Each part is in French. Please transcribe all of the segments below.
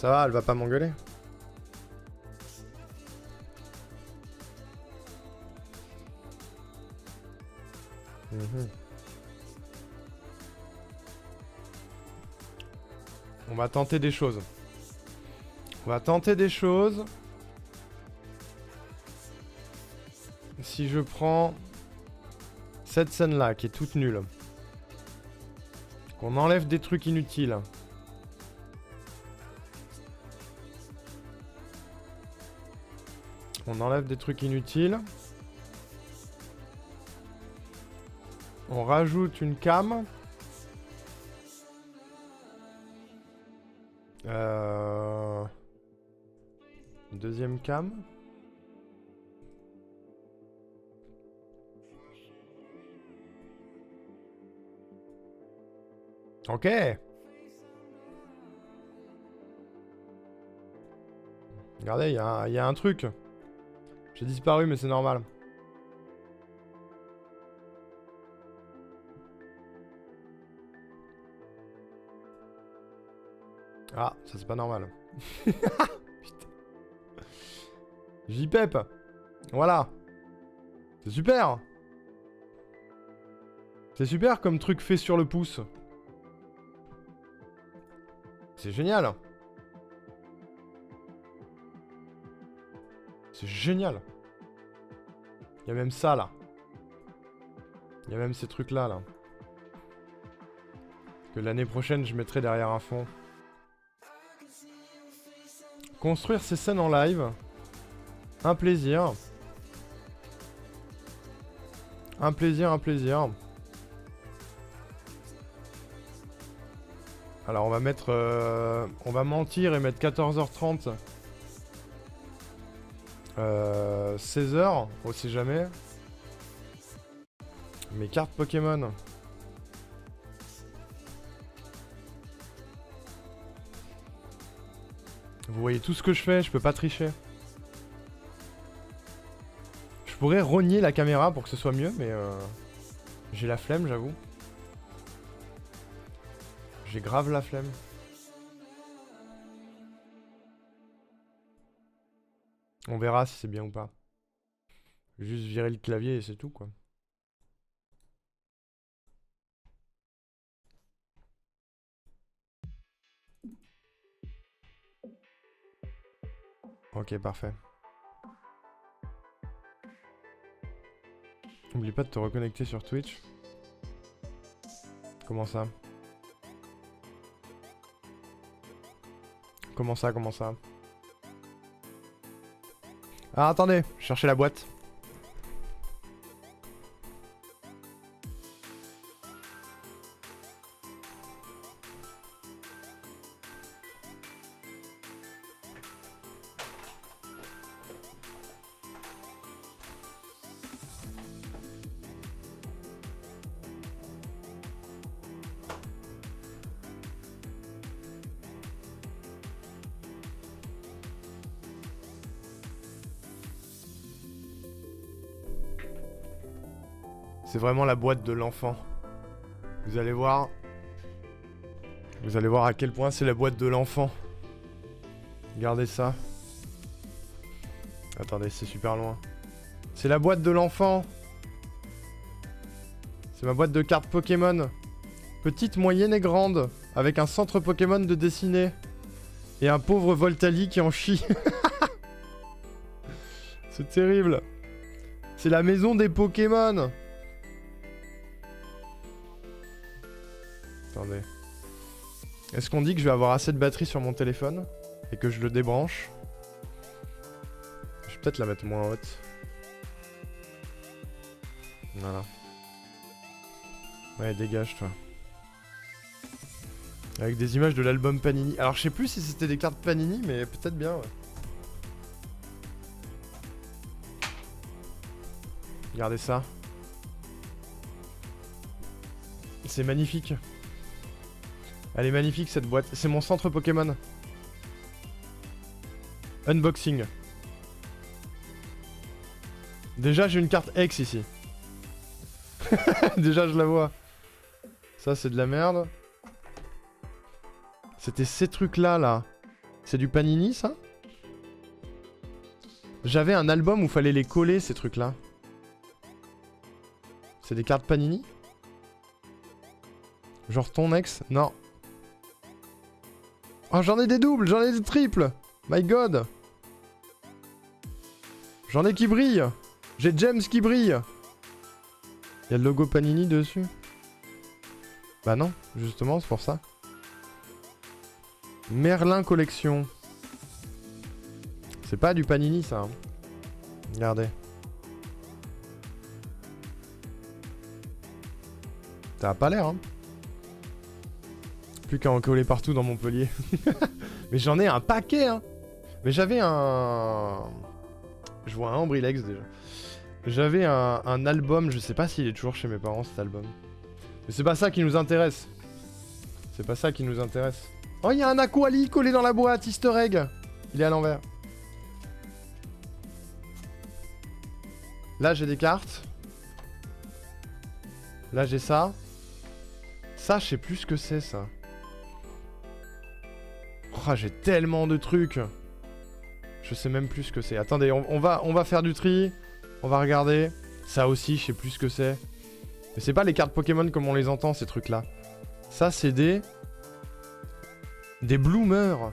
Ça va, elle va pas m'engueuler. Mhm. On va tenter des choses. On va tenter des choses. Si je prends cette scène-là, qui est toute nulle. Qu'on enlève des trucs inutiles. On enlève des trucs inutiles. On rajoute une cam. Deuxième cam. Ok. Regardez, il y a un truc. J'ai disparu, mais c'est normal. Ah, ça c'est pas normal. Putain. JPEP. Voilà. C'est super. C'est super comme truc fait sur le pouce. C'est génial. C'est génial. Il y a même ça là. Il y a même ces trucs là. Que l'année prochaine je mettrai derrière un fond. Construire ces scènes en live. Un plaisir. Un plaisir, un plaisir. Alors on va mettre... on va mentir et mettre 14h30. 16h, on sait jamais. Mes cartes Pokémon. Vous voyez tout ce que je fais, je peux pas tricher. Je pourrais rogner la caméra pour que ce soit mieux, mais j'ai la flemme, j'avoue. J'ai grave la flemme. On verra si c'est bien ou pas. Juste virer le clavier et c'est tout, quoi. Ok, parfait. N'oublie pas de te reconnecter sur Twitch. Comment ça? Comment ça, comment ça? Ah, attendez, je cherchais la boîte. C'est vraiment la boîte de l'enfant. Vous allez voir. Vous allez voir à quel point c'est la boîte de l'enfant. Regardez ça. Attendez, c'est super loin. C'est la boîte de l'enfant. C'est ma boîte de cartes Pokémon. Petite, moyenne et grande. Avec un centre Pokémon de dessiner. Et un pauvre Voltali qui en chie. C'est terrible. C'est la maison des Pokémon. Attendez. Est-ce qu'on dit que je vais avoir assez de batterie sur mon téléphone et que je le débranche? Je vais peut-être la mettre moins haute. Voilà. Ouais, dégage toi. Avec des images de l'album Panini. Alors je sais plus si c'était des cartes Panini, mais peut-être bien, ouais. Regardez ça. C'est magnifique. Elle est magnifique cette boîte. C'est mon centre Pokémon. Unboxing. Déjà j'ai une carte X ici. Déjà je la vois. Ça c'est de la merde. C'était ces trucs là là. C'est du Panini, ça? J'avais un album où fallait les coller, ces trucs-là. C'est des cartes Panini? Genre ton ex? Non. Oh, j'en ai des doubles, j'en ai des triples. My god. J'en ai qui brillent. J'ai James qui brille. Il y a le logo Panini dessus. Bah non, justement, c'est pour ça. Merlin Collection. C'est pas du Panini, ça. Hein. Regardez. Ça a pas l'air, hein. Plus qu'à en coller partout dans Montpellier. Mais j'en ai un paquet, hein. Mais j'avais un... Je vois un Ambrilex, déjà. J'avais un album, je sais pas s'il est toujours chez mes parents, cet album. Mais c'est pas ça qui nous intéresse. C'est pas ça qui nous intéresse. Oh, il y a un Aquali collé dans la boîte, easter egg. Il est à l'envers. Là, j'ai des cartes. Là, j'ai ça. Ça, je sais plus ce que c'est, ça. Oh, j'ai tellement de trucs. Je sais même plus ce que c'est. Attendez, on va faire du tri. On va regarder. Ça aussi, je sais plus ce que c'est. Mais c'est pas les cartes Pokémon comme on les entend, ces trucs-là. Ça, c'est des bloomers.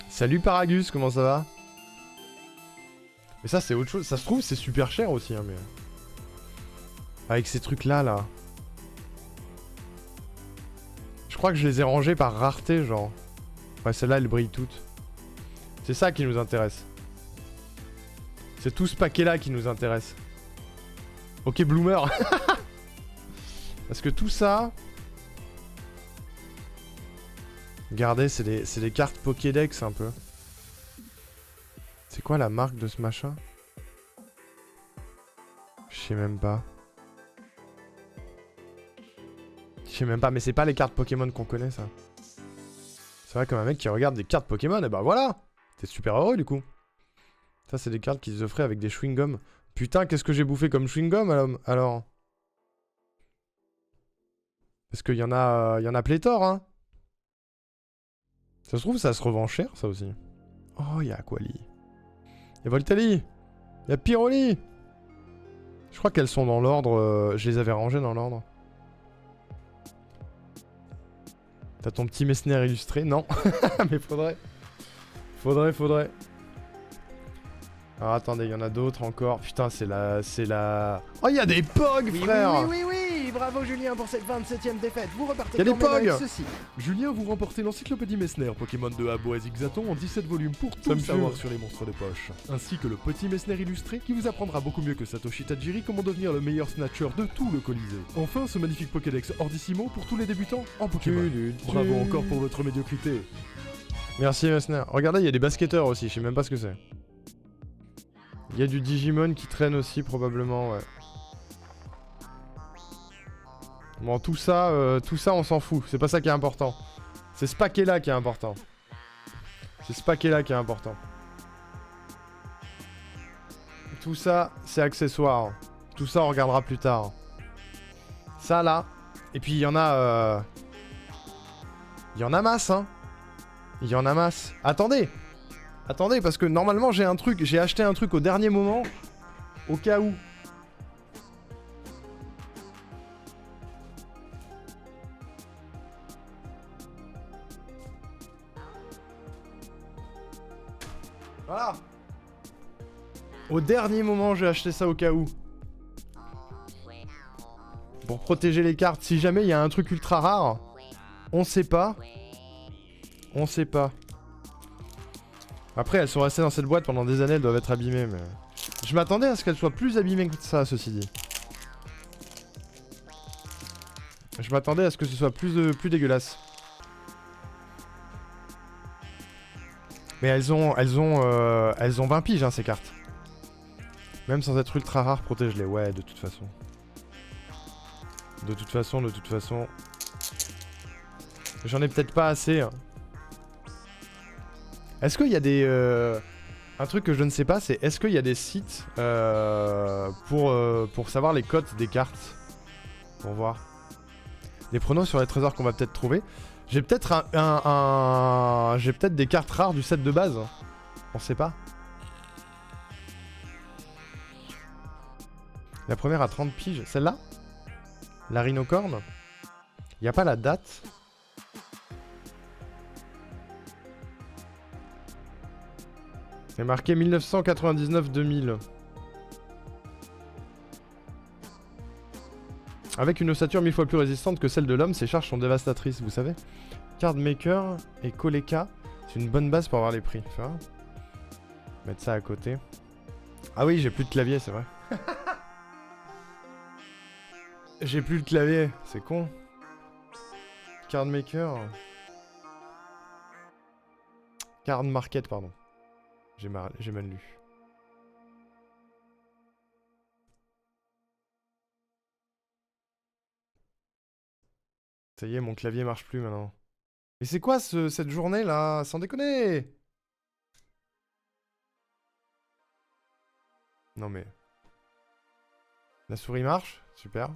Salut Paragus, comment ça va? Mais ça, c'est autre chose. Ça se trouve, c'est super cher aussi, hein, mais... Avec ces trucs-là, là. Je crois que je les ai rangés par rareté, genre. Ouais, celles-là, elles brillent toutes. C'est ça qui nous intéresse. C'est tout ce paquet-là qui nous intéresse. Ok, Bloomer. Parce que tout ça... Regardez, c'est des cartes Pokédex, un peu. C'est quoi la marque de ce machin? Je sais même pas. Je sais même pas, mais c'est pas les cartes Pokémon qu'on connaît, ça. C'est vrai, comme un mec qui regarde des cartes Pokémon, et bah voilà. T'es super heureux, du coup. Ça, c'est des cartes qu'ils offraient avec des chewing-gums. Putain, qu'est-ce que j'ai bouffé comme chewing-gum, alors? Parce qu'il y en a pléthore, hein. Ça se trouve, ça se revend cher, ça aussi. Oh, il y a Aquali. Il y a Voltali. Il y a Pyroli. Je crois qu'elles sont dans l'ordre. Je les avais rangées dans l'ordre. T'as ton petit Messner illustré? Non. Mais faudrait. Faudrait. Alors attendez, il y en a d'autres encore. Putain, c'est la... Oh, il y a des POG, frère. Oui, bravo Julien pour cette 27ème défaite. Vous repartez Y a des quand même avec POG. ceci. Julien, vous remportez l'encyclopédie Messner, Pokémon de Abo et Zigzaton en 17 volumes pour tout me savoir fume. sur les monstres de poche. Ainsi que le petit Messner illustré qui vous apprendra beaucoup mieux que Satoshi Tajiri comment devenir le meilleur snatcher de tout le Colisée. Enfin, ce magnifique Pokédex Ordissimo pour tous les débutants en Pokémon. Bravo encore pour votre médiocrité. Merci, Messner. Regardez, il y a des basketteurs aussi. Je sais même pas ce que c'est. Il y a du Digimon qui traîne aussi, probablement, ouais. Bon, tout ça, on s'en fout. C'est pas ça qui est important. C'est ce paquet-là qui est important. C'est ce paquet-là qui est important. Tout ça, c'est accessoire. Tout ça, on regardera plus tard. Ça, là. Et puis, il y en a... Il y en a masse, hein. Il y en a masse. Attendez. Attendez, parce que normalement, j'ai acheté un truc au dernier moment. Au cas où. Voilà. Au dernier moment, j'ai acheté ça au cas où. Pour protéger les cartes. Si jamais il y a un truc ultra rare, on sait pas. On sait pas. Après, elles sont restées dans cette boîte pendant des années, elles doivent être abîmées, mais... Je m'attendais à ce qu'elles soient plus abîmées que ça, ceci dit. Je m'attendais à ce que ce soit plus dégueulasse. Mais elles ont 20 piges, hein, ces cartes. Même sans être ultra rares, protège-les. Ouais, de toute façon. De toute façon. J'en ai peut-être pas assez, hein. Est-ce qu'il y a des... Un truc que je ne sais pas, c'est est-ce qu'il y a des sites pour savoir les cotes des cartes? Pour voir. Des pronos sur les trésors qu'on va peut-être trouver. J'ai peut-être j'ai peut-être des cartes rares du set de base. On sait pas. La première à 30 piges. Celle-là? La rhinocorne? Y a pas la date? C'est marqué 1999-2000. Avec une ossature 1000 fois plus résistante que celle de l'homme, ses charges sont dévastatrices, vous savez. Cardmaker et Koleka, c'est une bonne base pour avoir les prix. Tu vois, mettre ça à côté. Ah oui, j'ai plus de clavier, c'est vrai. J'ai plus de clavier, c'est con. Cardmaker. Card Market, pardon. J'ai mal lu. Ça y est, mon clavier marche plus maintenant. Mais c'est quoi cette journée là? Sans déconner! Non mais... La souris marche? Super.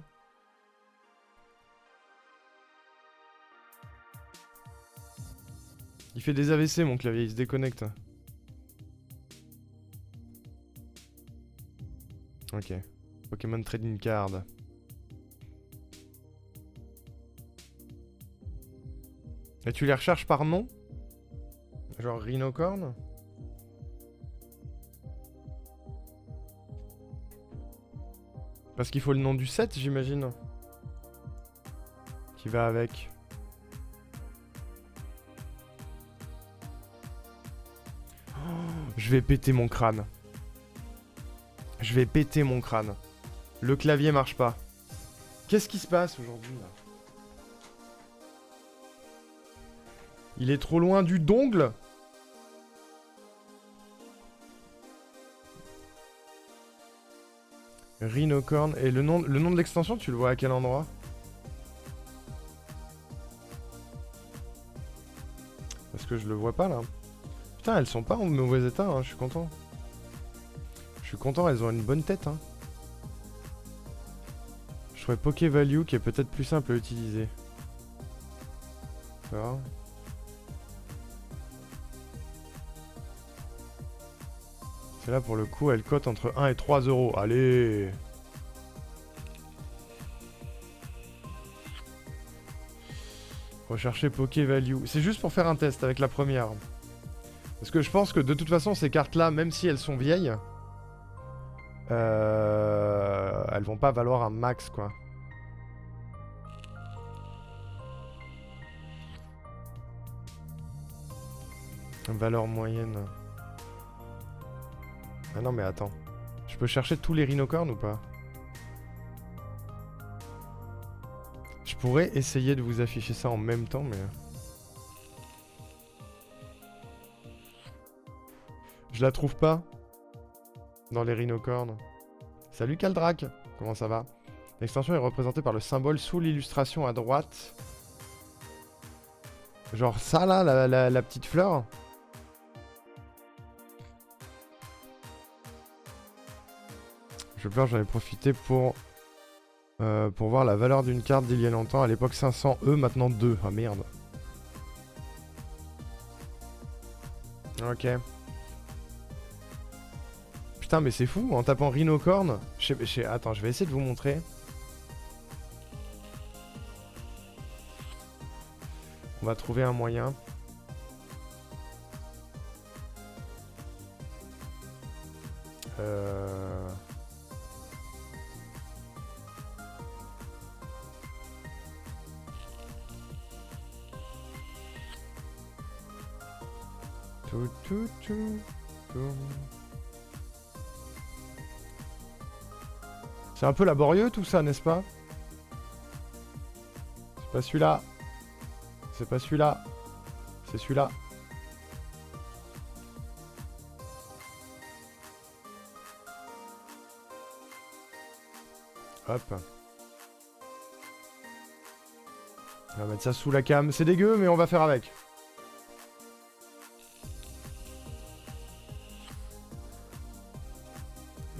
Il fait des AVC mon clavier, il se déconnecte. Ok. Pokémon Trading Card. Et tu les recherches par nom? Genre Rhinocorn? Parce qu'il faut le nom du set, j'imagine. Qui va avec. Oh, je vais péter mon crâne. Je vais péter mon crâne. Le clavier marche pas. Qu'est-ce qui se passe aujourd'hui là? Il est trop loin du dongle. Rhinocorn. Et le nom de l'extension, tu le vois à quel endroit? Parce que je le vois pas là. Putain, elles sont pas en mauvais état, hein, je suis content. Je suis content, elles ont une bonne tête. Hein. Je trouvais Pokévalue qui est peut-être plus simple à utiliser. Ça va. C'est là pour le coup, elle cote entre 1 et 3 euros. Allez! Rechercher Pokévalue. C'est juste pour faire un test avec la première. Parce que je pense que de toute façon, ces cartes-là, même si elles sont vieilles, elles vont pas valoir un max, quoi. Valeur moyenne. Ah non mais attends. Je peux chercher tous les rhinocornes ou pas? Je pourrais essayer de vous afficher ça en même temps mais... Je la trouve pas. Dans les rhinocornes. Salut Kaldrak. Comment ça va? L'extension est représentée par le symbole sous l'illustration à droite. Genre ça là, la petite fleur. Je pleure, j'en ai profité pour voir la valeur d'une carte d'il y a longtemps. À l'époque 500 E, maintenant 2. Ah merde. Ok. Putain mais c'est fou, en tapant Rhinocorn. Attends, je vais essayer de vous montrer. On va trouver un moyen. C'est un peu laborieux tout ça, n'est-ce pas? C'est pas celui-là. C'est pas celui-là. C'est celui-là. Hop. On va mettre ça sous la cam. C'est dégueu, mais on va faire avec.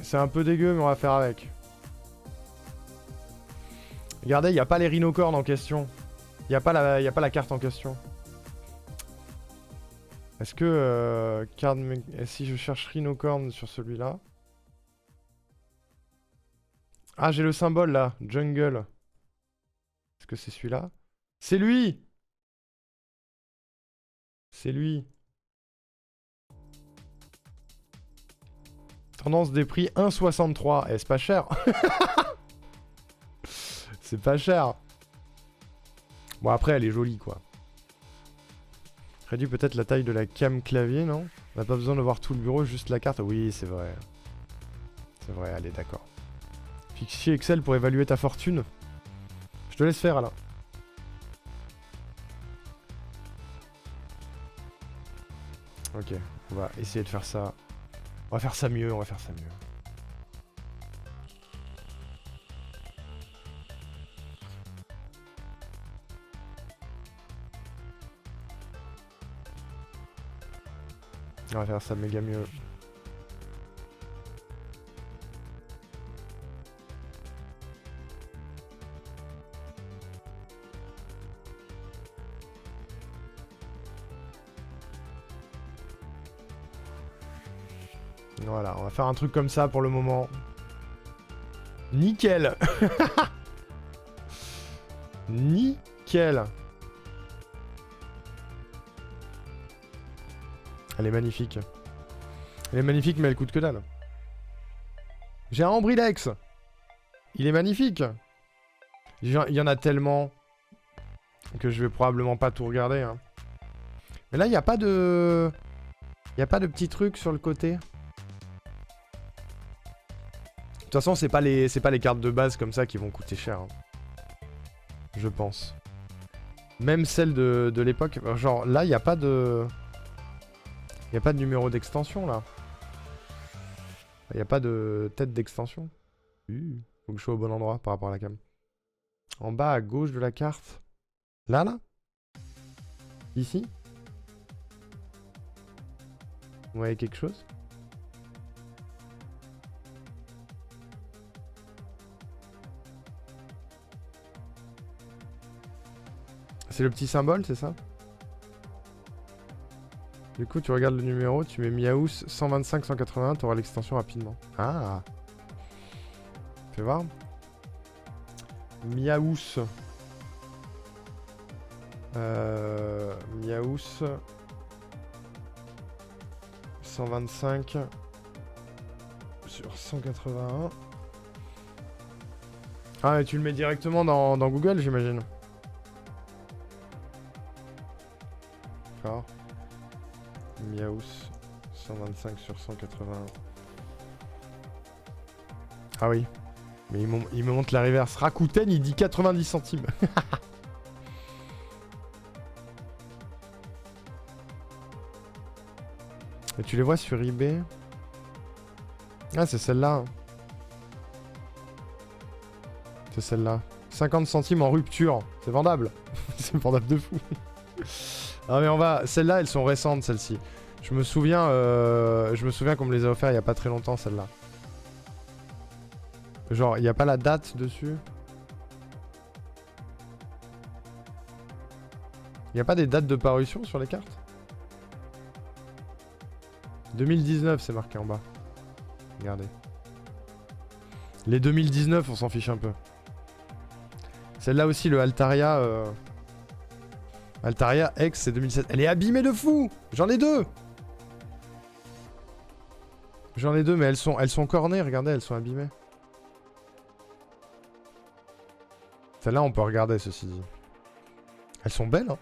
C'est un peu dégueu, mais on va faire avec. Regardez, il n'y a pas les rhinocornes en question. Y a pas la carte en question. Est-ce que si je cherche Rhinocorn sur celui-là. Ah, j'ai le symbole là, Jungle. Est-ce que c'est celui-là? C'est lui! C'est lui. Tendance des prix 1,63. Eh, c'est pas cher. C'est pas cher. Bon, après, elle est jolie, quoi. Réduit peut-être la taille de la cam clavier, non? On n'a pas besoin de voir tout le bureau, juste la carte. Oui, c'est vrai. C'est vrai, allez, d'accord. Fichier Excel pour évaluer ta fortune. Je te laisse faire, Alain. Ok, on va essayer de faire ça. On va faire ça mieux, on va faire ça mieux. On va faire ça méga mieux. Voilà, on va faire un truc comme ça pour le moment. Nickel. Nickel. Elle est magnifique. Elle est magnifique, mais elle coûte que dalle. J'ai un Ambrilex. Il est magnifique. Il y en a tellement que je vais probablement pas tout regarder. Hein. Mais là, il n'y a pas de... Il n'y a pas de petits trucs sur le côté. De toute façon, c'est pas les cartes de base comme ça qui vont coûter cher. Hein. Je pense. Même celles de l'époque. Genre, là, il n'y a pas de... Il n'y a pas de numéro d'extension, là. Il n'y a pas de tête d'extension. Faut que je sois au bon endroit par rapport à la cam. En bas, à gauche de la carte. Là, là? Ici? Vous voyez quelque chose? C'est le petit symbole, c'est ça? Du coup, tu regardes le numéro, tu mets Miaous 125-181, tu auras l'extension rapidement. Ah! Fais voir. Miaous. Miaous. 125 sur 181. Ah, et tu le mets directement dans Google, j'imagine. D'accord. Miaous 125 sur 181. Ah oui. Mais il me montre la reverse. Rakuten, il dit 90 centimes. Et tu les vois sur eBay? Ah, c'est celle-là. Hein. C'est celle-là. 50 centimes en rupture. C'est vendable. C'est vendable de fou. Ah mais on va... Celles-là, elles sont récentes, celles-ci. Je me souviens qu'on me les a offertes il y a pas très longtemps, celles-là. Genre, il n'y a pas la date dessus. Il n'y a pas des dates de parution sur les cartes? 2019, c'est marqué en bas. Regardez. Les 2019, on s'en fiche un peu. Celle-là aussi, le Altaria... Altaria X, c'est 2007. Elle est abîmée de fou! J'en ai deux! J'en ai deux, mais elles sont cornées, regardez, elles sont abîmées. Celle-là, on peut regarder, ceci dit. Elles sont belles, hein?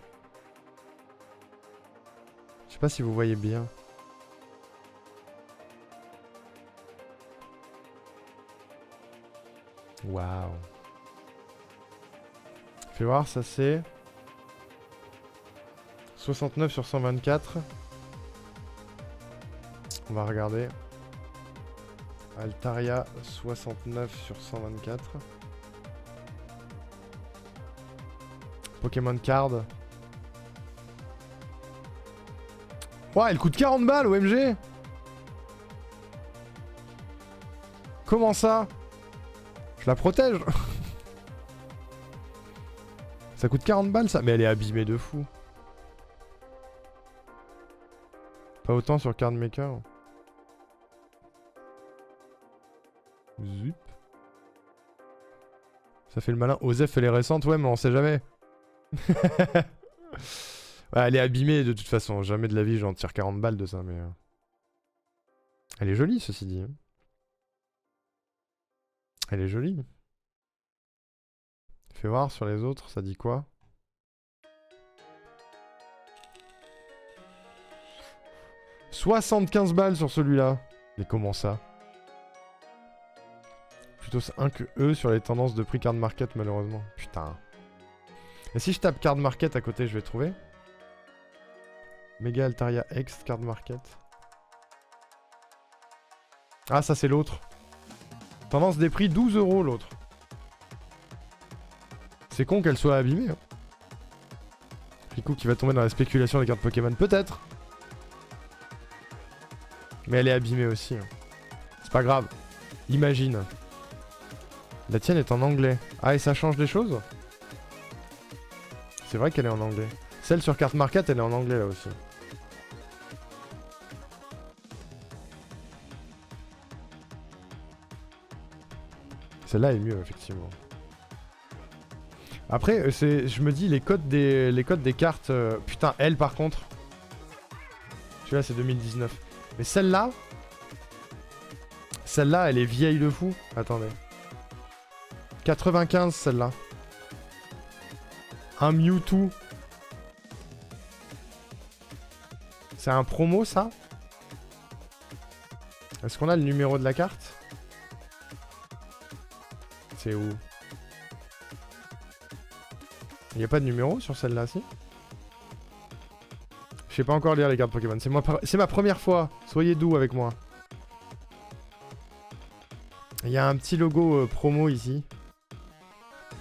Je sais pas si vous voyez bien. Waouh. Fais voir, ça c'est... 69 sur 124. On va regarder. Altaria 69 sur 124. Pokémon Card. Ouah, elle coûte 40 balles, OMG! Comment ça? Je la protège. Ça coûte 40 balles ça? Mais elle est abîmée de fou. Pas autant sur Card Maker. Zup. Ça fait le malin. Osef fait les récentes, ouais, mais on sait jamais. Ouais, elle est abîmée de toute façon. Jamais de la vie j'en tire 40 balles de ça, mais... Elle est jolie, ceci dit. Elle est jolie. Fais voir sur les autres, ça dit quoi? « 75 balles sur celui-là. » Mais comment ça? Plutôt 1 que eux sur les tendances de prix Card Market, malheureusement. Putain. Et si je tape Card Market à côté, je vais trouver. Mega Altaria X Card Market. Ah, ça c'est l'autre. Tendance des prix 12 € l'autre. C'est con qu'elle soit abîmée. Hein. Rico qui va tomber dans la spéculation des cartes Pokémon, peut-être. Mais elle est abîmée aussi. Hein. C'est pas grave. Imagine. La tienne est en anglais. Ah, et ça change des choses? C'est vrai qu'elle est en anglais. Celle sur Card Market, elle est en anglais là aussi. Celle-là est mieux, effectivement. Après, je me dis, les codes des cartes... putain, elle, par contre... Celui-là, c'est 2019. Mais celle-là... Celle-là, elle est vieille de fou. Attendez. 95, celle-là. Un Mewtwo. C'est un promo, ça? Est-ce qu'on a le numéro de la carte? C'est où? Il n'y a pas de numéro sur celle-là, si? Je sais pas encore lire les cartes Pokémon. C'est ma première fois. Soyez doux avec moi. Il y a un petit logo promo ici.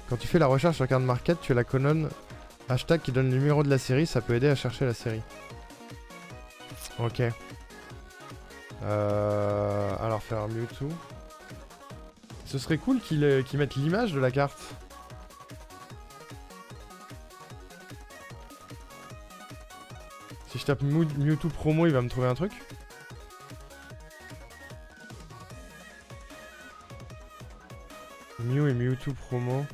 Quand tu fais la recherche sur Card Market, tu as la colonne hashtag qui donne le numéro de la série. Ça peut aider à chercher la série. Ok. Alors faire Mewtwo. Ce serait cool qu'ils mettent l'image de la carte. Si je tape Mewtwo promo, il va me trouver un truc. Mew et Mewtwo promo.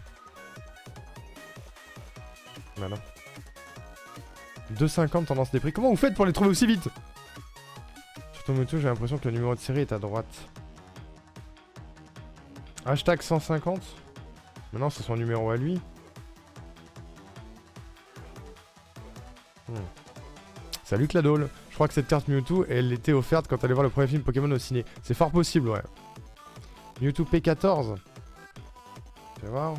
Bah non. 2,50 tendance des prix. Comment vous faites pour les trouver aussi vite? Sur ton Mewtwo, j'ai l'impression que le numéro de série est à droite. Hashtag 150. Maintenant, c'est son numéro à lui. Salut Cladol. Je crois que cette carte Mewtwo, elle était offerte quand elle allait voir le premier film Pokémon au ciné. C'est fort possible, ouais. Mewtwo P14. Tu vas voir.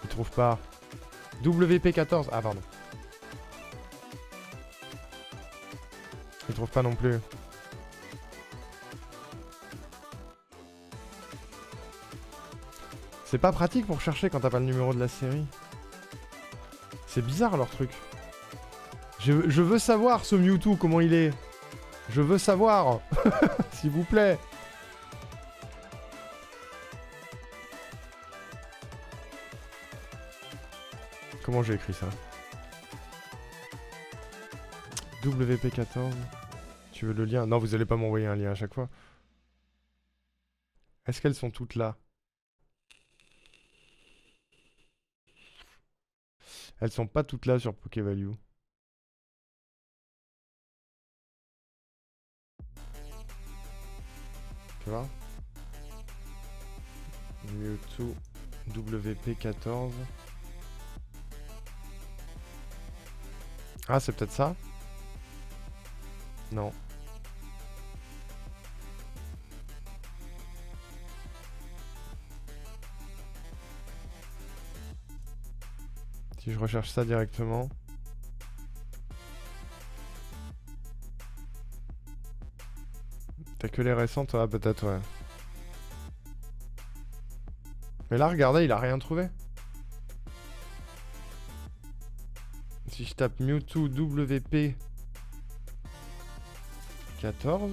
Il trouve pas. WP14. Ah, pardon. Il trouve pas non plus. C'est pas pratique pour chercher quand t'as pas le numéro de la série. C'est bizarre leur truc. Je veux savoir ce Mewtwo, comment il est. Je veux savoir. S'il vous plaît. Comment j'ai écrit ça? WP14. Tu veux le lien? Non, vous allez pas m'envoyer un lien à chaque fois. Est-ce qu'elles sont toutes là? Elles sont pas toutes là sur Pokévalue. Tu vois? Mewtwo WP14. Ah, c'est peut-être ça? Non. Si je recherche ça directement. T'as que les récentes? Ah, peut-être, ouais. Mais là, regardez, il a rien trouvé. Si je tape Mewtwo WP 14.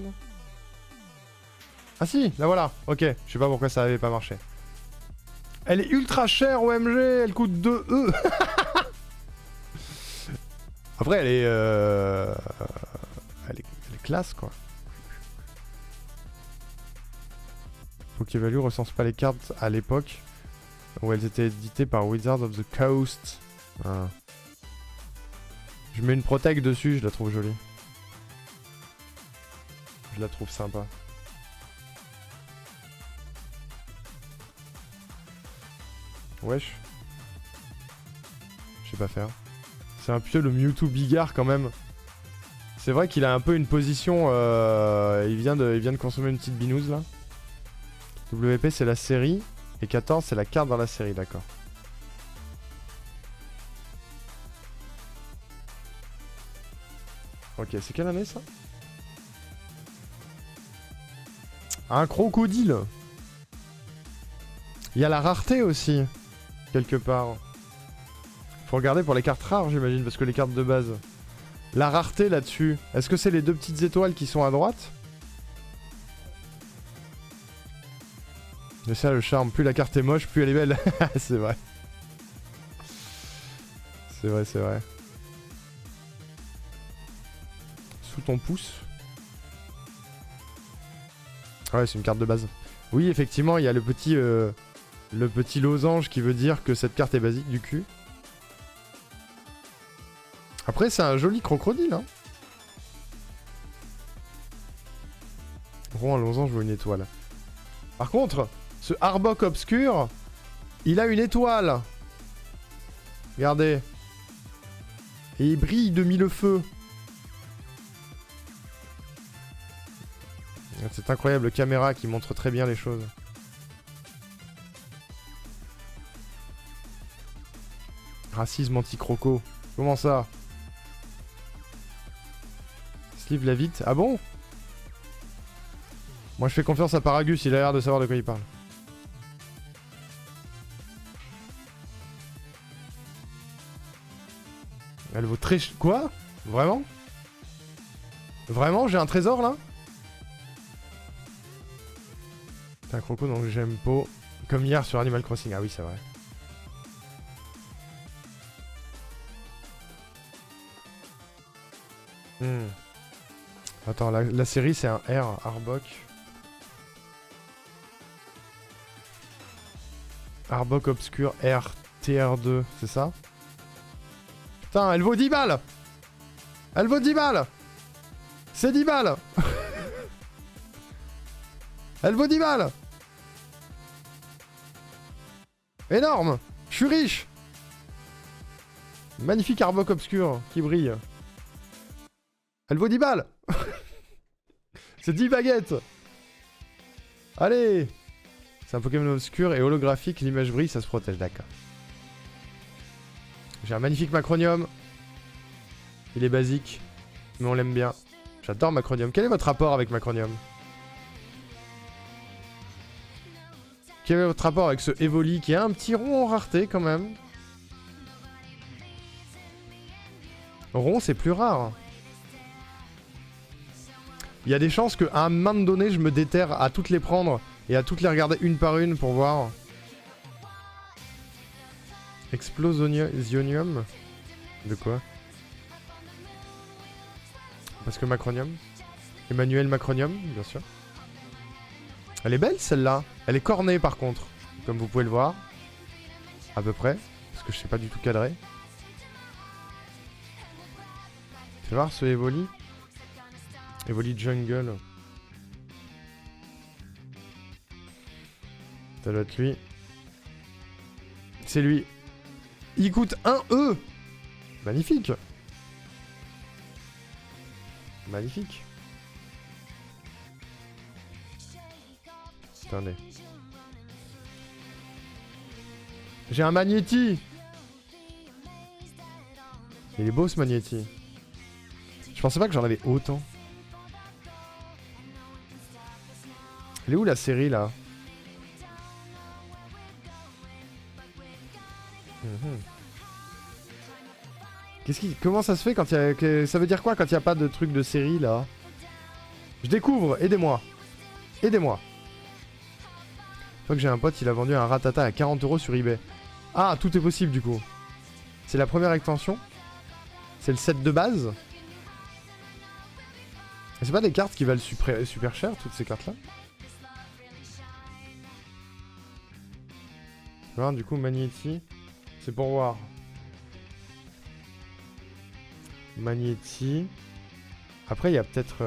Ah si, la voilà. Ok, je sais pas pourquoi ça avait pas marché. Elle est ultra chère, OMG, elle coûte 2 E. Après, elle est classe, quoi. Pokévalue recense pas les cartes à l'époque où elles étaient éditées par Wizards of the Coast. Ah. Je mets une protect dessus, je la trouve jolie. Je la trouve sympa. Wesh. Je sais pas faire. C'est un peu le Mewtwo Bigard quand même. C'est vrai qu'il a un peu une position... il vient de consommer une petite binouse là. WP c'est la série. Et 14 c'est la carte dans la série, d'accord. Ok, c'est quelle année ça? Un crocodile. Il y a la rareté aussi. Quelque part. Faut regarder pour les cartes rares j'imagine, parce que les cartes de base. La rareté là-dessus. Est-ce que c'est les deux petites étoiles qui sont à droite? C'est ça le charme, plus la carte est moche, plus elle est belle. C'est vrai. C'est vrai, c'est vrai. Sous ton pouce. Ouais, c'est une carte de base. Oui, effectivement, il y a le petit losange qui veut dire que cette carte est basique du cul. Après, c'est un joli crocodile, hein. Rond, un losange ou une étoile. Par contre, ce Arbok obscur, il a une étoile. Regardez. Et il brille de mille feux. C'est incroyable, caméra qui montre très bien les choses. Racisme anti-croco. Comment ça? Sleeve la vite. Ah bon? Moi je fais confiance à Paragus, il a l'air de savoir de quoi il parle. Elle vaut très... Quoi? Vraiment? Vraiment? J'ai un trésor là? C'est un croco donc j'aime pas. Comme hier sur Animal Crossing. Ah oui, c'est vrai. Attends, la série c'est un R, Arbok. Arbok Obscur R, TR2, c'est ça? Putain, elle vaut 10 balles! Elle vaut 10 balles! C'est 10 balles! Elle vaut 10 balles! Énorme! Je suis riche! Magnifique Arbok Obscur qui brille. Elle vaut 10 balles! C'est 10 baguettes! Allez! C'est un Pokémon obscur et holographique, l'image brille, ça se protège, d'accord. J'ai un magnifique Macronium. Il est basique, mais on l'aime bien. J'adore Macronium. Quel est votre rapport avec Macronium? Quel est votre rapport avec ce Evoli qui a un petit rond en rareté quand même? Rond, c'est plus rare. Il y a des chances qu'à un moment donné, je me déterre à toutes les prendre et à toutes les regarder une par une pour voir. Explosionium? De quoi? Parce que Macronium. Emmanuel Macronium, bien sûr. Elle est belle celle-là. Elle est cornée par contre, comme vous pouvez le voir. À peu près, parce que je sais pas du tout cadrer. Fais voir ce Evoli. Evoli Jungle. Ça doit être lui. C'est lui. Il coûte 1 E. Magnifique. Magnifique. Attendez. J'ai un Magnéti. Il est beau ce Magnéti. Je pensais pas que j'en avais autant. Elle est où la série là? Comment ça se fait quand il y a... Ça veut dire quoi quand il n'y a pas de truc de série là? Je découvre, aidez-moi. Aidez-moi. crois que j'ai un pote, il a vendu un Ratata à 40 € sur eBay. Ah, tout est possible du coup. C'est la première extension. C'est le set de base. Et c'est pas des cartes qui valent super cher, toutes ces cartes-là. Voir, du coup, Magnéti. C'est pour voir. Magnéti. Après, il y a peut-être...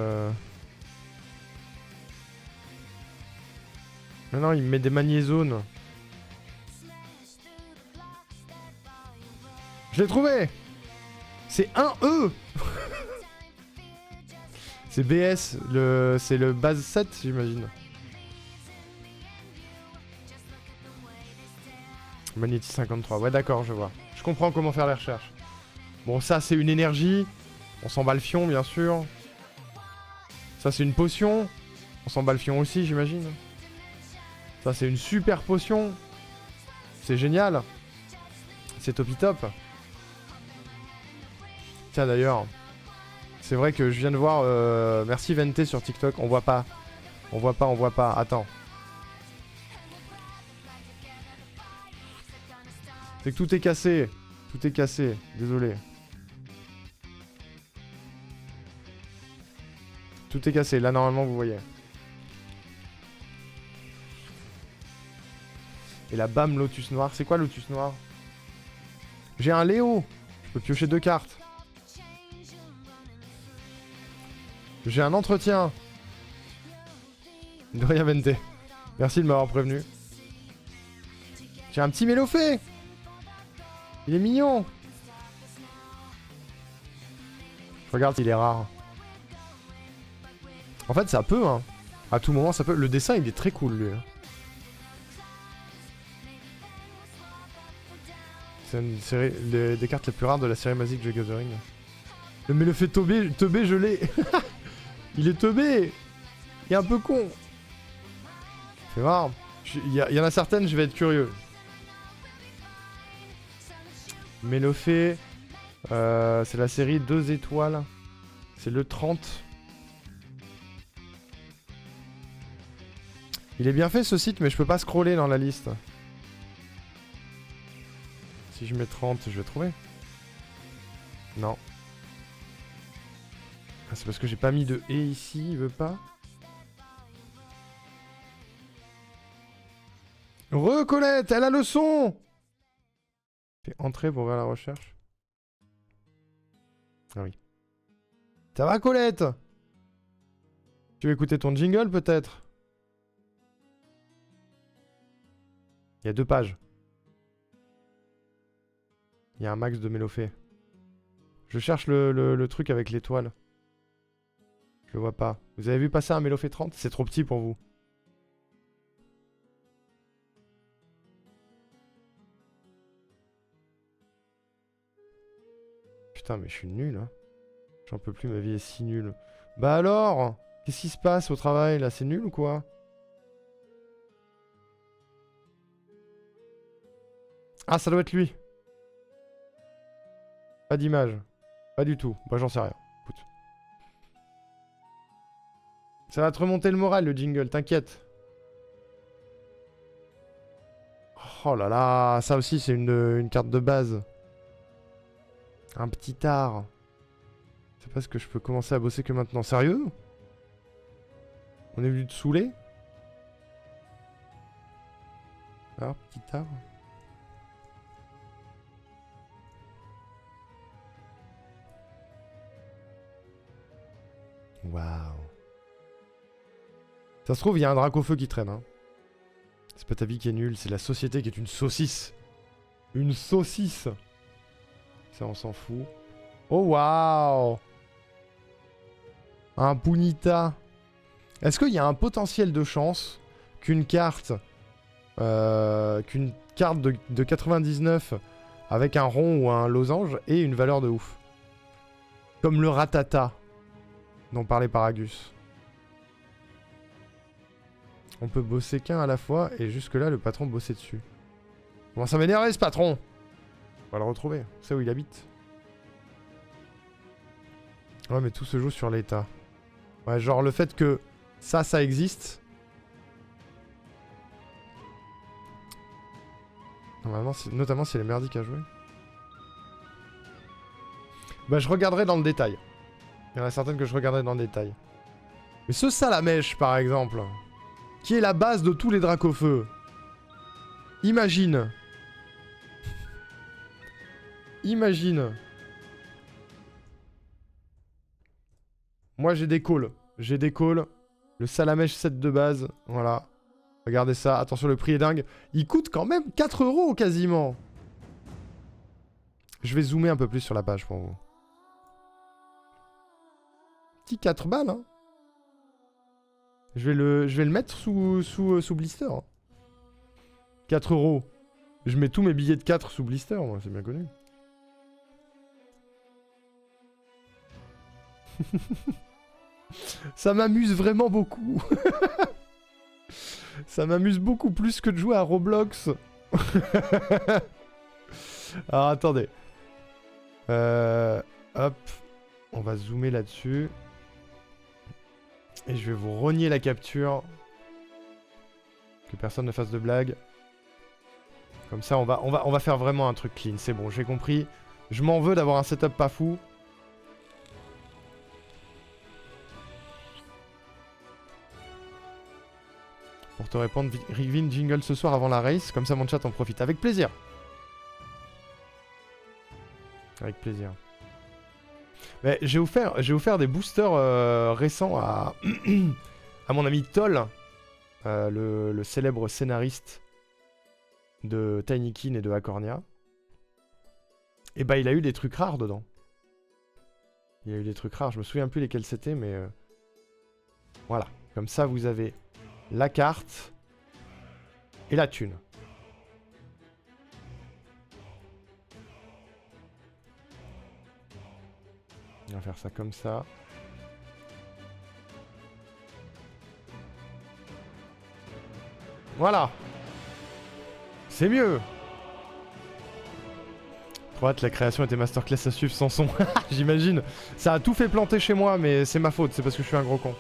Non, non, il me met des magnézones. Je l'ai trouvé. C'est un E. C'est BS, c'est le base 7, j'imagine. Magnéti 53, ouais d'accord, je vois. Je comprends comment faire les recherches. Bon, ça c'est une énergie. On s'en bat le fion, bien sûr. Ça c'est une potion. On s'en bat le fion aussi, j'imagine. Ça c'est une super potion. C'est génial. C'est topi top. Tiens d'ailleurs, c'est vrai que je viens de voir... merci Vente sur TikTok, on voit pas. On voit pas, attends. C'est que tout est cassé. Tout est cassé, désolé. Tout est cassé, là normalement vous voyez. Et la bam Lotus Noir, c'est quoi Lotus Noir? J'ai un Léo. Je peux piocher 2 cartes. J'ai un entretien. De rien Vente. Merci de m'avoir prévenu. J'ai un petit Mélofée. Il est mignon. Je regarde s'il est rare. En fait ça peut hein. À tout moment ça peut. Le dessin il est très cool lui. C'est une série des cartes les plus rares de la série Magic The Gathering. Le Mélofée teubé je l'ai. Il est teubé. Il est un peu con. C'est voir. Il y en a certaines, je vais être curieux. Mélofée. C'est la série 2 étoiles. C'est le 30. Il est bien fait ce site, mais je peux pas scroller dans la liste. Si je mets 30, je vais trouver. Non. Ah, c'est parce que j'ai pas mis de « et » ici, il veut pas. Recolette, elle a le son. Fais entrer pour voir la recherche. Ah oui. Ça va Colette? Tu veux écouter ton jingle peut-être? Il y a 2 pages. Il y a un max de Mélofée. Je cherche le truc avec l'étoile. Je le vois pas. Vous avez vu passer un Mélofée 30? C'est trop petit pour vous. Putain, mais je suis nul, hein. J'en peux plus, ma vie est si nulle. Bah alors? Qu'est-ce qui se passe au travail, là? C'est nul ou quoi? Ah, ça doit être lui. Pas d'image. Pas du tout. Bah, j'en sais rien. Écoute. Ça va te remonter le moral, le jingle, t'inquiète. Oh là là, ça aussi, c'est une carte de base. Un petit art. C'est pas ce que je peux commencer à bosser que maintenant. Sérieux? On est venu te saouler? Alors, petit art. Waouh. Ça se trouve, il y a un Dracofeu qui traîne. Hein. C'est pas ta vie qui est nulle, c'est la société qui est une saucisse. Une saucisse. Ça, on s'en fout. Oh, waouh. Un Punita. Est-ce qu'il y a un potentiel de chance qu'une carte... de 99 avec un rond ou un losange ait une valeur de ouf? Comme le Ratata dont parlait Paragus. On peut bosser qu'un à la fois et jusque là le patron bossait dessus. Comment ça m'énerve ce patron? On va le retrouver, on sait où il habite. Ouais mais tout se joue sur l'état. Ouais genre le fait que ça existe. Notamment si elle est merdique à jouer. Bah je regarderai dans le détail. Il y en a certaines que je regarderai dans le détail. Mais ce Salamèche par exemple, qui est la base de tous les Dracofeu. Imagine. Imagine. Moi j'ai des calls. J'ai des calls. Le Salamèche 7 de base. Voilà. Regardez ça. Attention, le prix est dingue. Il coûte quand même 4 € quasiment. Je vais zoomer un peu plus sur la page pour vous. Petit 4 balles. Hein. Je vais le mettre sous blister. Hein. 4 €. Je mets tous mes billets de 4 sous blister, moi, c'est bien connu. Ça m'amuse vraiment beaucoup. Ça m'amuse beaucoup plus que de jouer à Roblox. Alors attendez. Hop. On va zoomer là-dessus. Et je vais vous rogner la capture. Que personne ne fasse de blague. Comme ça, on va faire vraiment un truc clean. C'est bon, j'ai compris. Je m'en veux d'avoir un setup pas fou. Pour te répondre, Rigvin jingle ce soir avant la race. Comme ça, mon chat en profite. Avec plaisir. Avec plaisir. Mais j'ai offert des boosters récents à, à mon ami Toll, le célèbre scénariste de Tinykin et de Acornia. Et bah il a eu des trucs rares dedans. Il y a eu des trucs rares, je me souviens plus lesquels c'était, mais voilà. Comme ça vous avez la carte et la thune. On va faire ça comme ça. Voilà. C'est mieux. Trop hâte, la création était masterclass à suivre sans son. J'imagine. Ça a tout fait planter chez moi, mais c'est ma faute. C'est parce que je suis un gros con.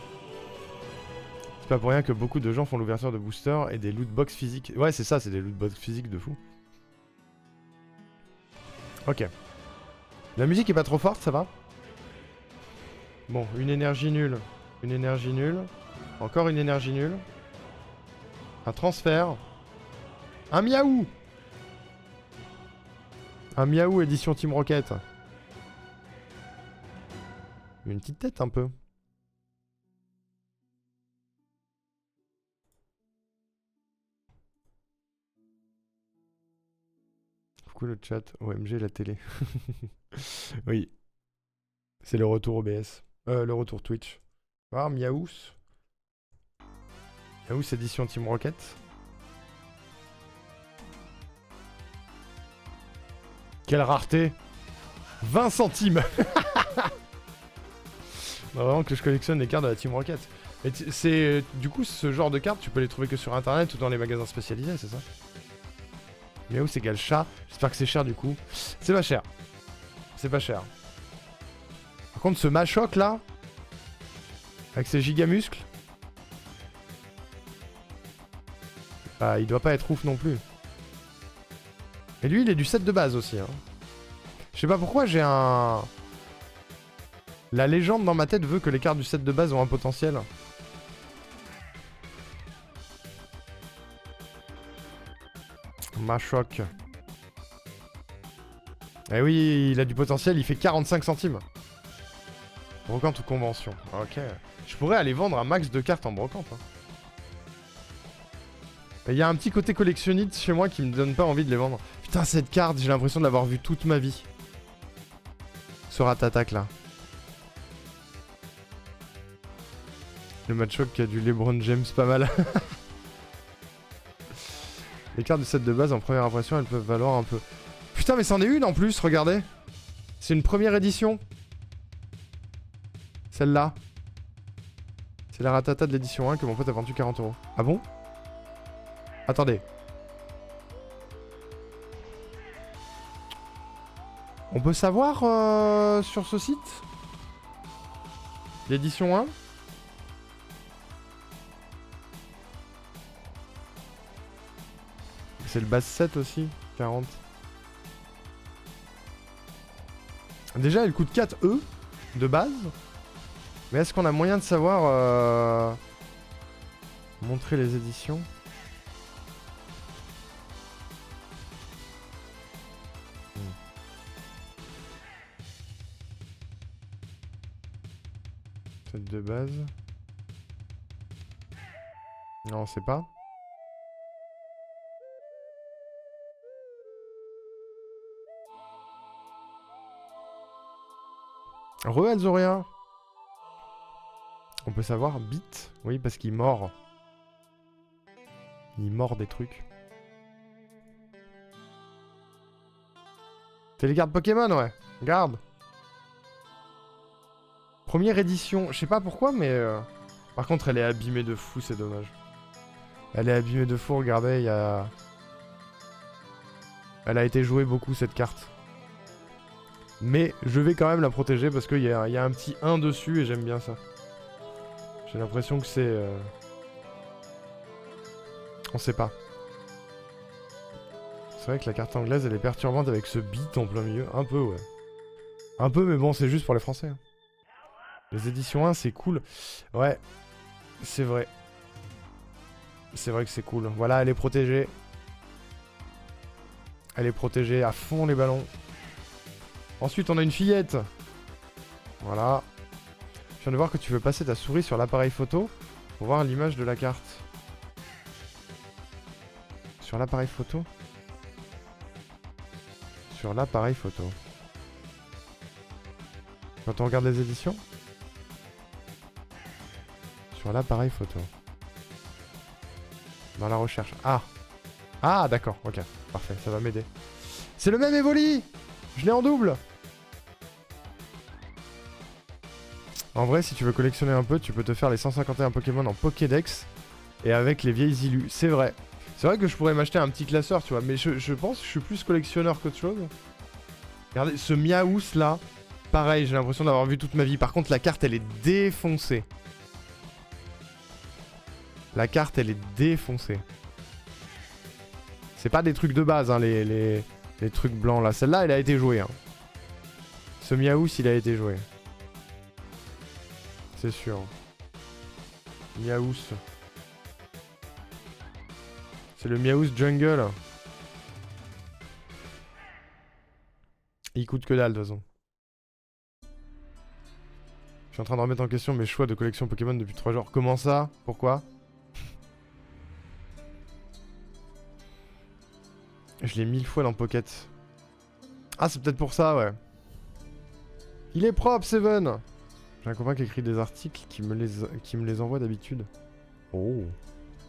C'est pas pour rien que beaucoup de gens font l'ouverture de boosters et des lootbox physiques. Ouais, c'est ça, c'est des lootbox physiques de fou. Ok. La musique est pas trop forte, ça va? Bon, une énergie nulle. Une énergie nulle. Encore une énergie nulle. Un transfert. Un miaou. Un miaou édition Team Rocket. Une petite tête un peu. Coucou le chat. OMG la télé. Oui. C'est le retour OBS. Le retour Twitch. Voir Miaous. Miaous édition Team Rocket. Quelle rareté. 20 centimes. Bah, vraiment que je collectionne les cartes de la Team Rocket. Et c'est du coup ce genre de cartes, tu peux les trouver que sur internet ou dans les magasins spécialisés, c'est ça? Miaous égale chat. J'espère que c'est cher du coup. C'est pas cher. C'est pas cher. Par contre, ce Machoc là, avec ses gigamuscles, bah, il doit pas être ouf non plus. Et lui, il est du set de base aussi. Hein. Je sais pas pourquoi j'ai un... La légende dans ma tête veut que les cartes du set de base ont un potentiel. Machoc. Eh oui, il a du potentiel, il fait 45 centimes. Brocante ou convention. Ok. Je pourrais aller vendre un max de cartes en brocante. Hein. Il y a un petit côté collectionniste chez moi qui me donne pas envie de les vendre. Putain, cette carte, j'ai l'impression de l'avoir vue toute ma vie. Ce Ratatak là. Le Machoc qui a du LeBron James pas mal. Les cartes de set de base en première impression, elles peuvent valoir un peu. Putain, mais c'en est une en plus, regardez. C'est une première édition. Celle-là. C'est la Ratata de l'édition 1 que mon pote a vendu 40 €. Ah bon? Attendez. On peut savoir sur ce site? L'édition 1? C'est le base 7 aussi. 40. Déjà, elle coûte 4 E de base. Mais est-ce qu'on a moyen de savoir montrer les éditions? Cette de base. Non, on sait pas. Alzoria. On peut savoir Bit. Oui, parce qu'il mord. Il mord des trucs. C'est les cartes Pokémon, ouais. Regarde. Première édition. Je sais pas pourquoi, mais... Par contre, elle est abîmée de fou, c'est dommage. Elle est abîmée de fou, regardez, il y a... Elle a été jouée beaucoup, cette carte. Mais je vais quand même la protéger parce qu'il y a un petit 1 dessus et j'aime bien ça. J'ai l'impression que c'est... On sait pas. C'est vrai que la carte anglaise, elle est perturbante avec ce beat en plein milieu. Un peu, ouais. Un peu, mais bon, c'est juste pour les Français. Hein. Les éditions 1, c'est cool. Ouais, c'est vrai. C'est vrai que c'est cool. Voilà, elle est protégée. Elle est protégée à fond, les ballons. Ensuite, on a une fillette. Voilà. Je viens de voir que tu veux passer ta souris sur l'appareil photo pour voir l'image de la carte. Sur l'appareil photo? Sur l'appareil photo. Quand on regarde les éditions? Sur l'appareil photo. Dans la recherche. Ah! Ah, d'accord, ok. Parfait, ça va m'aider. C'est le même Evoli! Je l'ai en double! En vrai, si tu veux collectionner un peu, tu peux te faire les 151 Pokémon en Pokédex et avec les vieilles illus. C'est vrai. C'est vrai que je pourrais m'acheter un petit classeur, tu vois, mais je pense que je suis plus collectionneur qu'autre chose. Regardez, ce Miaous là, pareil, j'ai l'impression d'avoir vu toute ma vie. Par contre, la carte, elle est défoncée. La carte, elle est défoncée. C'est pas des trucs de base, hein, les trucs blancs là. Celle-là, elle a été jouée. Hein. Ce Miaous, il a été joué. C'est sûr. Miaous. C'est le Miaous Jungle. Il coûte que dalle de toute façon. Je suis en train de remettre en question mes choix de collection Pokémon depuis 3 jours. Comment ça? Pourquoi? Je l'ai 1000 fois dans Pocket. Ah, c'est peut-être pour ça, ouais. Il est propre, Seven! J'ai un copain qui écrit des articles qui me les envoie d'habitude. Oh.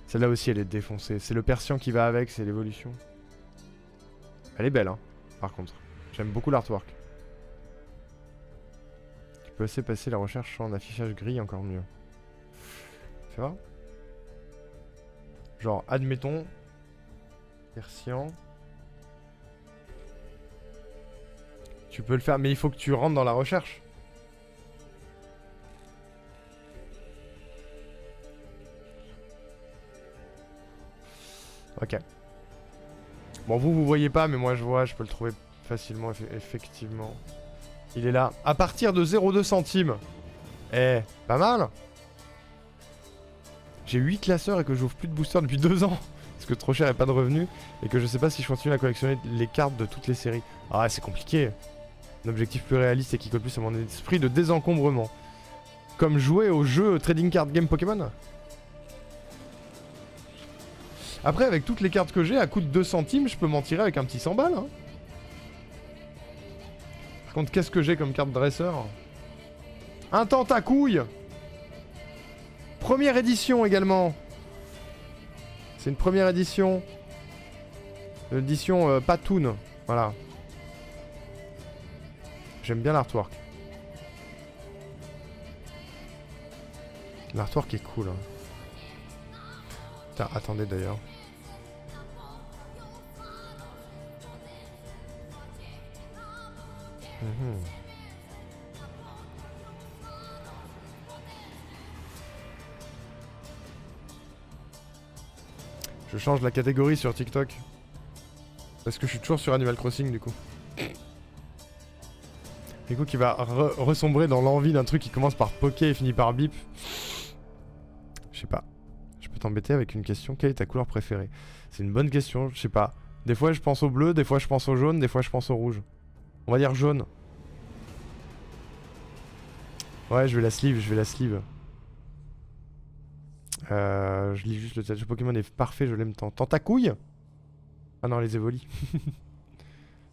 Celle-là aussi, elle est défoncée. C'est le Persian qui va avec, c'est l'évolution. Elle est belle, hein, par contre. J'aime beaucoup l'artwork. Tu peux aussi passer la recherche en affichage gris, encore mieux. Tu vois? Genre, admettons... Persian... Tu peux le faire, mais il faut que tu rentres dans la recherche. Ok. Bon, vous voyez pas, mais moi je vois, je peux le trouver facilement, effectivement. Il est là. À partir de 0,2 centimes. Eh, pas mal. J'ai 8 classeurs et que j'ouvre plus de boosters depuis 2 ans. Parce que trop cher et pas de revenus. Et que je sais pas si je continue à collectionner les cartes de toutes les séries. Ah, c'est compliqué. Un objectif plus réaliste et qui colle plus à mon esprit de désencombrement. Comme jouer au jeu Trading Card Game Pokémon. Après, avec toutes les cartes que j'ai, à coût de 2 centimes, je peux m'en tirer avec un petit 100 balles. Hein. Par contre, qu'est-ce que j'ai comme carte dresseur? Un Tentacouille. Première édition également. C'est une première édition. L'édition Patoon. Voilà. J'aime bien l'artwork. L'artwork est cool. Hein. Putain, attendez d'ailleurs. Je change la catégorie sur TikTok. Parce que je suis toujours sur Animal Crossing du coup. Du coup qui va ressombrer dans l'envie d'un truc qui commence par poké et finit par bip. Je sais pas. Je peux t'embêter avec une question. Quelle est ta couleur préférée? C'est une bonne question, je sais pas. Des fois je pense au bleu, des fois je pense au jaune, des fois je pense au rouge. On va dire jaune. Ouais, je vais la sleeve, je lis juste le chat. Ce Pokémon est parfait, je l'aime tant. Tentacouille? Ah non, les évolis.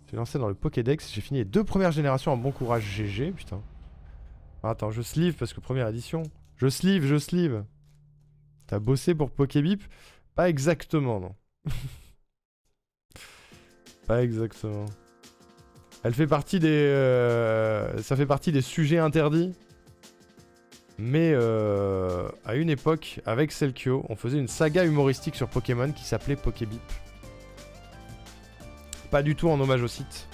J'ai lancé dans le Pokédex, j'ai fini les 2 premières générations en bon courage. GG, putain. Ah, attends, je sleeve parce que première édition. Je sleeve. T'as bossé pour Pokébip? Pas exactement, non. Pas exactement. Elle fait partie des... ça fait partie des sujets interdits. Mais à une époque, avec Selkio, on faisait une saga humoristique sur Pokémon qui s'appelait Pokébip. Pas du tout en hommage au site.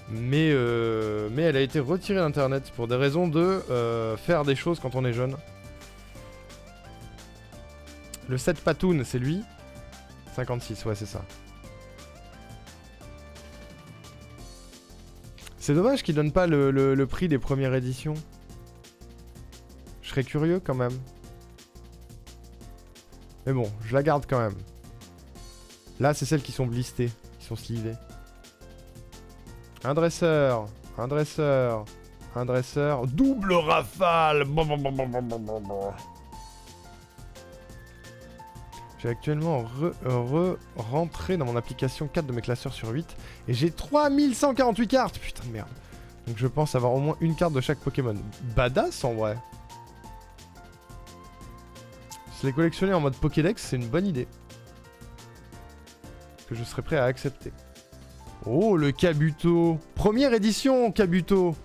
Mais elle a été retirée d'internet pour des raisons de faire des choses quand on est jeune. Le 7 Patoun, c'est lui. 56, ouais, c'est ça. C'est dommage qu'ils donnent pas le prix des premières éditions. Je serais curieux quand même. Mais bon, je la garde quand même. Là, c'est celles qui sont blistées, qui sont slivées. Un dresseur, double rafale. J'ai actuellement rentré dans mon application 4 de mes classeurs sur 8 et j'ai 3148 cartes. Putain de merde. Donc je pense avoir au moins une carte de chaque Pokémon. Badass en vrai. Se les collectionner en mode Pokédex, c'est une bonne idée. Que je serais prêt à accepter. Oh, le Kabuto. Première édition, Kabuto.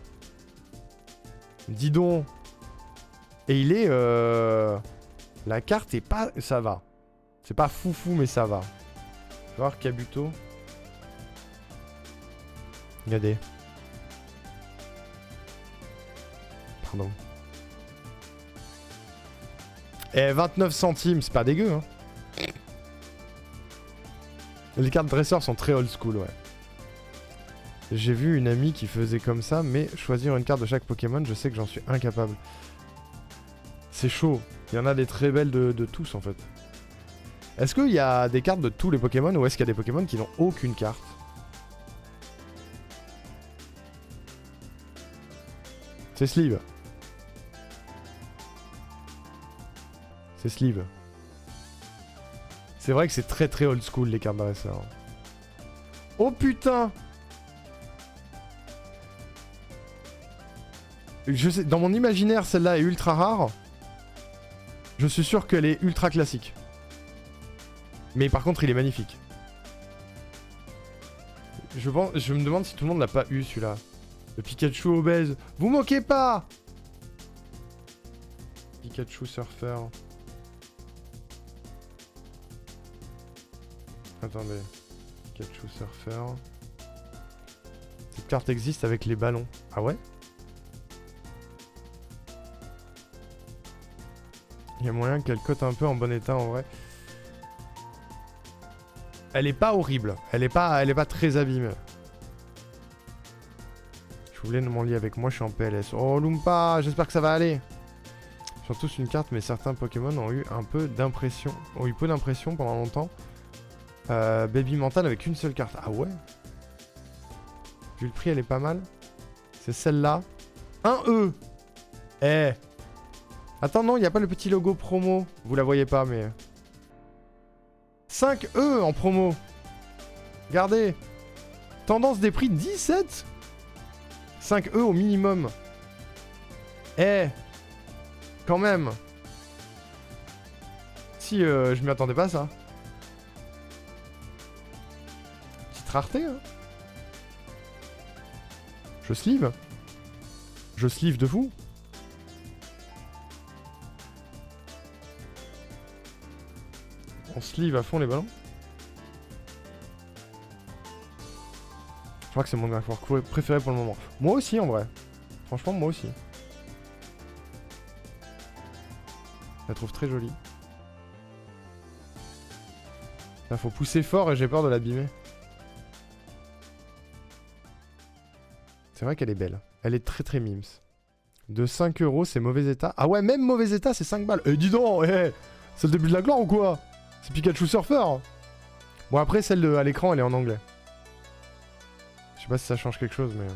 Dis donc. Et il est... La carte est pas... Ça va. C'est pas foufou, mais ça va. Je vais voir Kabuto. Regardez. Pardon. Eh, 29 centimes, c'est pas dégueu, hein. Les cartes dresseurs sont très old school, ouais. J'ai vu une amie qui faisait comme ça, mais choisir une carte de chaque Pokémon, je sais que j'en suis incapable. C'est chaud. Il y en a des très belles de tous, en fait. Est-ce qu'il y a des cartes de tous les Pokémon, ou est-ce qu'il y a des Pokémon qui n'ont aucune carte? C'est Sleeve. C'est Sleeve. C'est vrai que c'est très très old school les cartes dresseurs. Oh putain! Je sais, dans mon imaginaire, celle-là est ultra rare. Je suis sûr qu'elle est ultra classique. Mais par contre, il est magnifique. Je me demande si tout le monde l'a pas eu celui-là. Le Pikachu obèse. Vous moquez pas! Pikachu Surfer. Attendez. Pikachu Surfer. Cette carte existe avec les ballons. Ah ouais? Il y a moyen qu'elle cote un peu en bon état en vrai. Elle est pas horrible. Elle est pas très abîmée. Je voulais mon lit avec moi, je suis en PLS. Oh Loompa, j'espère que ça va aller. Sur tous une carte, mais certains Pokémon ont eu un peu d'impression. Ont eu peu d'impression pendant longtemps. Baby Mental avec une seule carte. Ah ouais? Vu le prix, elle est pas mal. C'est celle-là. 1 E. Eh. Attends, non, il n'y a pas le petit logo promo. Vous la voyez pas, mais... 5 E en promo. Regardez. Tendance des prix 17. 5 E au minimum. Eh. Quand même. Si, je m'y attendais pas à ça. Petite rareté, hein. Je sleeve. Je sleeve de fou. On sleeve à fond les ballons. Je crois que c'est mon accord préféré pour le moment. Moi aussi en vrai. Franchement moi aussi. Je la trouve très jolie. Là, faut pousser fort et j'ai peur de l'abîmer. C'est vrai qu'elle est belle. Elle est très très mimes. De 5 euros, c'est mauvais état. Ah ouais, même mauvais état, c'est 5 balles. Eh, dis donc, c'est le début de la gloire ou quoi? C'est Pikachu Surfer. Bon, après, celle à l'écran, elle est en anglais. Je sais pas si ça change quelque chose, mais...